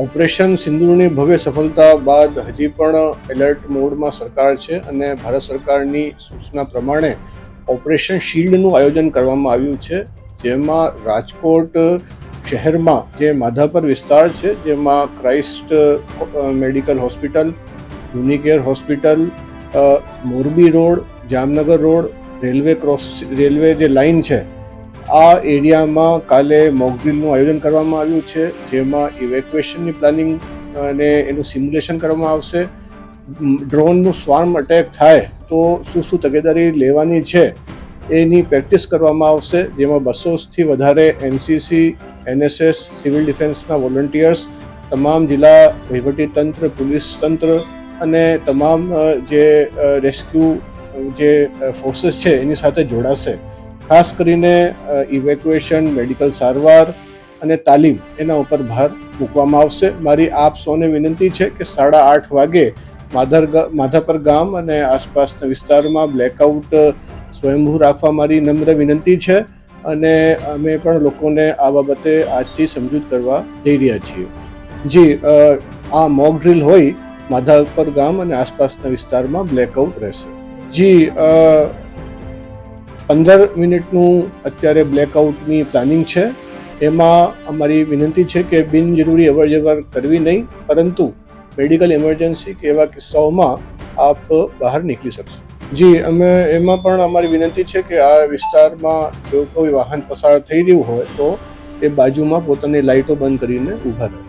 Operation સિંદૂરની ભવ્ય સફળતા બાદ હજી પણ એલર્ટ મોડમાં સરકાર છે અને ભારત સરકારની સૂચના પ્રમાણે ઓપરેશન શિલ્ડનું આયોજન કરવામાં આવ્યું છે, જેમાં રાજકોટ શહેરમાં જે માધાપર વિસ્તાર છે, જેમાં Christ medical hospital, Unicare hospital, Morbi road, Jamnagar road, railway જે લાઇન છે, આ એરિયામાં કાલે મોકડ્રીલનું આયોજન કરવામાં આવ્યું છે, જેમાં ઇવેક્યુએશનની પ્લાનિંગ અને એનું સિમ્યુલેશન કરવામાં આવશે. ડ્રોનનું સ્વાર્મ અટેક થાય તો શું તકેદારી લેવાની છે એની પ્રેક્ટિસ કરવામાં આવશે, જેમાં 200થી વધારે એનસીસી, એનએસએસ, સિવિલ ડિફેન્સના વોલન્ટિયર્સ, તમામ જિલ્લા વહીવટીતંત્ર, પોલીસ તંત્ર અને તમામ જે રેસ્ક્યુ જે ફોર્सेस છે એની સાથે જોડાશે. ખાસ કરીને ઇવેક્યુએશન, મેડિકલ સારવાર અને તાલીમ એના ઉપર ભાર મૂકવામાં આવશે. મારી આપ સૌને વિનંતી છે કે 8:30 વાગે માધાપર ગામ અને આસપાસના વિસ્તારમાં બ્લેકઆઉટ સ્વયંભૂ રાખવા મારી નમ્ર વિનંતી છે અને અમે પણ લોકોને આ બાબતે આજથી સમજૂત કરવા જઈ રહ્યા છીએ. જી, આ મોક ડ્રીલ હોય માધાપર ગામ અને આસપાસના વિસ્તારમાં બ્લેકઆઉટ રહેશે. જી, 15 મિનિટનું અત્યારે બ્લેકઆઉટની પ્લાનિંગ છે. એમાં અમારી વિનંતી છે કે બિનજરૂરી અવરજવર કરવી નહીં, પરંતુ મેડિકલ ઇમરજન્સી કે એવા કિસ્સાઓમાં આપ બહાર નીકળી શકશો. જી, અમે એમાં પણ અમારી વિનંતી છે કે આ વિસ્તારમાં જો કોઈ વાહન પસાર થઈ રહ્યું હોય તો એ બાજુમાં પોતાની લાઇટો બંધ કરીને ઊભા રહે.